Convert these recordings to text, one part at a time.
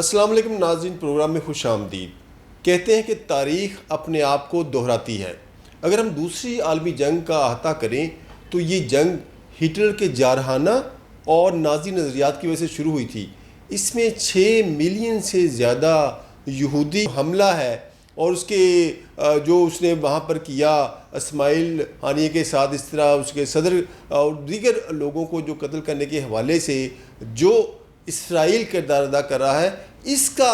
السلام علیکم ناظرین، پروگرام میں خوش آمدید۔ کہتے ہیں کہ تاریخ اپنے آپ کو دہراتی ہے۔ اگر ہم دوسری عالمی جنگ کا احاطہ کریں تو یہ جنگ ہٹلر کے جارحانہ اور نازی نظریات کی وجہ سے شروع ہوئی تھی۔ اس میں 6 ملین سے زیادہ یہودی حملہ ہے، اور اس کے جو اس نے وہاں پر کیا اسماعیل ہانیہ کے ساتھ، اس طرح اس کے صدر اور دیگر لوگوں کو جو قتل کرنے کے حوالے سے جو اسرائیل کردار ادا کر رہا ہے، اس کا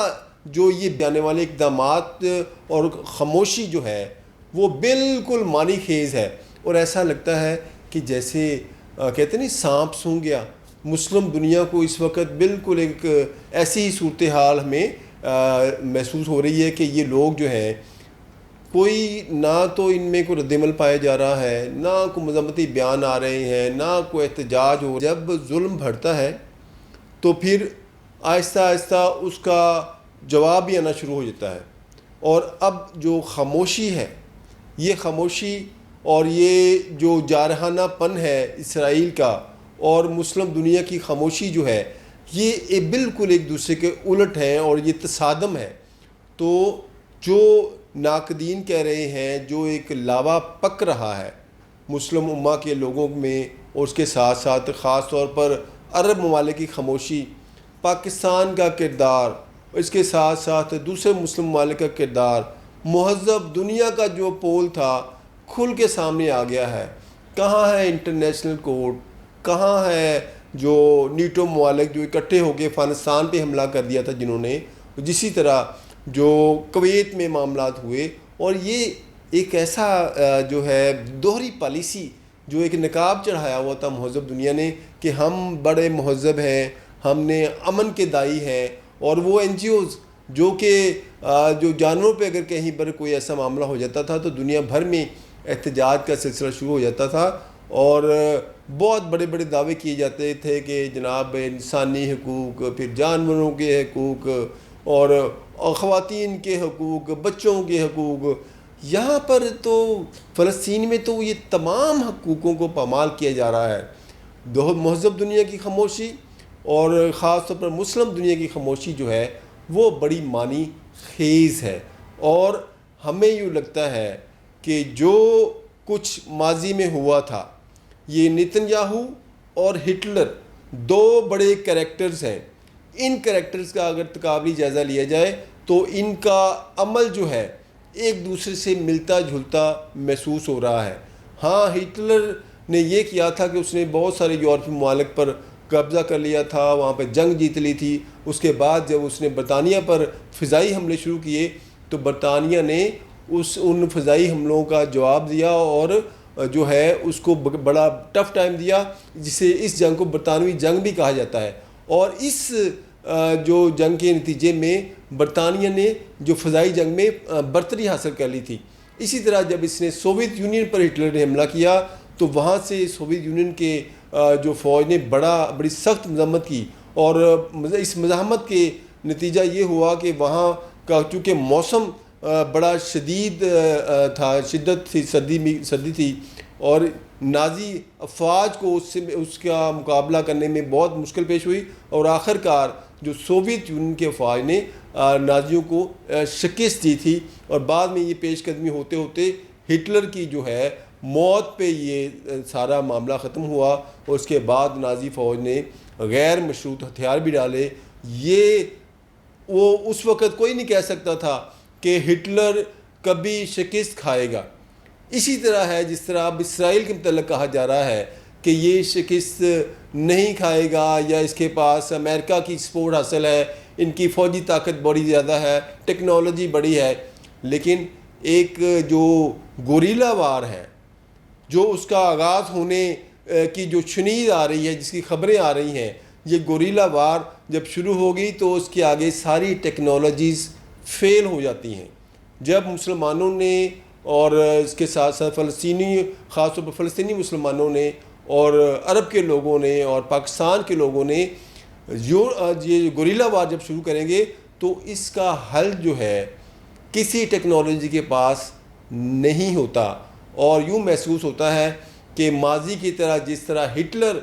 جو یہ بیانے والے اقدامات اور خاموشی جو ہے وہ بالکل معنی خیز ہے، اور ایسا لگتا ہے کہ جیسے کہتے نہیں سانپ سونگھ گیا۔ مسلم دنیا کو اس وقت بالکل ایک ایسی ہی صورتحال ہمیں محسوس ہو رہی ہے کہ یہ لوگ جو ہیں، کوئی نہ تو ان میں کوئی رد عمل پایا جا رہا ہے، نہ کوئی مذمتی بیان آ رہے ہیں، نہ کوئی احتجاج ہو۔ جب ظلم بڑھتا ہے تو پھر آہستہ آہستہ اس کا جواب بھی آنا شروع ہو جاتا ہے، اور اب جو خاموشی ہے، یہ خاموشی اور یہ جو جارحانہ پن ہے اسرائیل کا اور مسلم دنیا کی خاموشی جو ہے، یہ بالکل ایک دوسرے کے الٹ ہیں اور یہ تصادم ہے۔ تو جو ناقدین کہہ رہے ہیں، جو ایک لاوا پک رہا ہے مسلم امہ کے لوگوں میں، اور اس کے ساتھ ساتھ خاص طور پر عرب ممالک کی خاموشی، پاکستان کا کردار، اس کے ساتھ ساتھ دوسرے مسلم ممالک کا کردار، مہذب دنیا کا جو پول تھا کھل کے سامنے آ گیا ہے۔ کہاں ہے انٹرنیشنل کورٹ؟ کہاں ہے جو نیٹو ممالک جو اکٹھے ہو کے افغانستان پہ حملہ کر دیا تھا جنہوں نے، جسی طرح جو کویت میں معاملات ہوئے؟ اور یہ ایک ایسا جو ہے دوہری پالیسی، جو ایک نقاب چڑھایا ہوا تھا مہذب دنیا نے کہ ہم بڑے مہذب ہیں، ہم نے امن کے دائی ہیں، اور وہ این جی اوز جو کہ جو جانوروں پہ اگر کہیں پر کوئی ایسا معاملہ ہو جاتا تھا تو دنیا بھر میں احتجاج کا سلسلہ شروع ہو جاتا تھا، اور بہت بڑے بڑے دعوے کیے جاتے تھے کہ جناب انسانی حقوق، پھر جانوروں کے حقوق، اور خواتین کے حقوق، بچوں کے حقوق۔ یہاں پر تو فلسطین میں تو یہ تمام حقوقوں کو پامال کیا جا رہا ہے۔ مہذب دنیا کی خاموشی اور خاص طور پر مسلم دنیا کی خاموشی جو ہے وہ بڑی معنی خیز ہے، اور ہمیں یوں لگتا ہے کہ جو کچھ ماضی میں ہوا تھا، یہ نیتن یاہو اور ہٹلر دو بڑے کریکٹرز ہیں۔ ان کریکٹرز کا اگر تقابلی جائزہ لیا جائے تو ان کا عمل جو ہے ایک دوسرے سے ملتا جھلتا محسوس ہو رہا ہے۔ ہاں، ہٹلر نے یہ کیا تھا کہ اس نے بہت سارے یورپی ممالک پر قبضہ کر لیا تھا، وہاں پہ جنگ جیت لی تھی۔ اس کے بعد جب اس نے برطانیہ پر فضائی حملے شروع کیے تو برطانیہ نے ان فضائی حملوں کا جواب دیا، اور جو ہے اس کو بڑا ٹف ٹائم دیا، جسے اس جنگ کو برطانوی جنگ بھی کہا جاتا ہے۔ اور اس جو جنگ کے نتیجے میں برطانیہ نے جو فضائی جنگ میں برتری حاصل کر لی تھی۔ اسی طرح جب اس نے سوویت یونین پر ہٹلر نے حملہ کیا تو وہاں سے سوویت یونین کے جو فوج نے بڑی سخت مذمت کی، اور اس مزاحمت کے نتیجہ یہ ہوا کہ وہاں کا چونکہ موسم بڑا شدید تھا، شدت تھی، سردی تھی، اور نازی افواج کو اس کا مقابلہ کرنے میں بہت مشکل پیش ہوئی، اور آخر کار جو سوویت یونین کے افواج نے نازیوں کو شکست دی تھی، اور بعد میں یہ پیش قدمی ہوتے ہوتے ہٹلر کی جو ہے موت پہ یہ سارا معاملہ ختم ہوا، اور اس کے بعد نازی فوج نے غیر مشروط ہتھیار بھی ڈالے۔ وہ اس وقت کوئی نہیں کہہ سکتا تھا کہ ہٹلر کبھی شکست کھائے گا۔ اسی طرح ہے جس طرح اب اسرائیل کے متعلق کہا جا رہا ہے کہ یہ شکست نہیں کھائے گا، یا اس کے پاس امریکہ کی سپورٹ حاصل ہے، ان کی فوجی طاقت بڑی زیادہ ہے، ٹیکنالوجی بڑی ہے، لیکن ایک جو گوریلا وار ہے، جو اس کا آغاز ہونے کی جو شنید آ رہی ہے، جس کی خبریں آ رہی ہیں، یہ گوریلا وار جب شروع ہوگی تو اس کے آگے ساری ٹیکنالوجیز فیل ہو جاتی ہیں۔ جب مسلمانوں نے اور اس کے ساتھ ساتھ خاص طور پر فلسطینی مسلمانوں نے اور عرب کے لوگوں نے اور پاکستان کے لوگوں نے یہ گوریلا وار جب شروع کریں گے تو اس کا حل جو ہے کسی ٹیکنالوجی کے پاس نہیں ہوتا، اور یوں محسوس ہوتا ہے کہ ماضی کی طرح جس طرح ہٹلر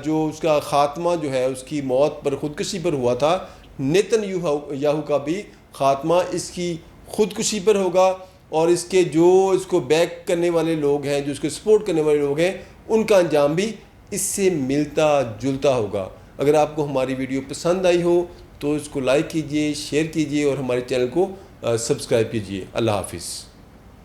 جو اس کا خاتمہ جو ہے اس کی موت پر، خودکشی پر ہوا تھا، نیتن یاہو کا بھی خاتمہ اس کی خودکشی پر ہوگا، اور اس کے جو اس کو بیک کرنے والے لوگ ہیں، جو اس کو سپورٹ کرنے والے لوگ ہیں، ان کا انجام بھی اس سے ملتا جلتا ہوگا۔ اگر آپ کو ہماری ویڈیو پسند آئی ہو تو اس کو لائک کیجئے، شیئر کیجئے اور ہمارے چینل کو سبسکرائب کیجئے۔ اللہ حافظ۔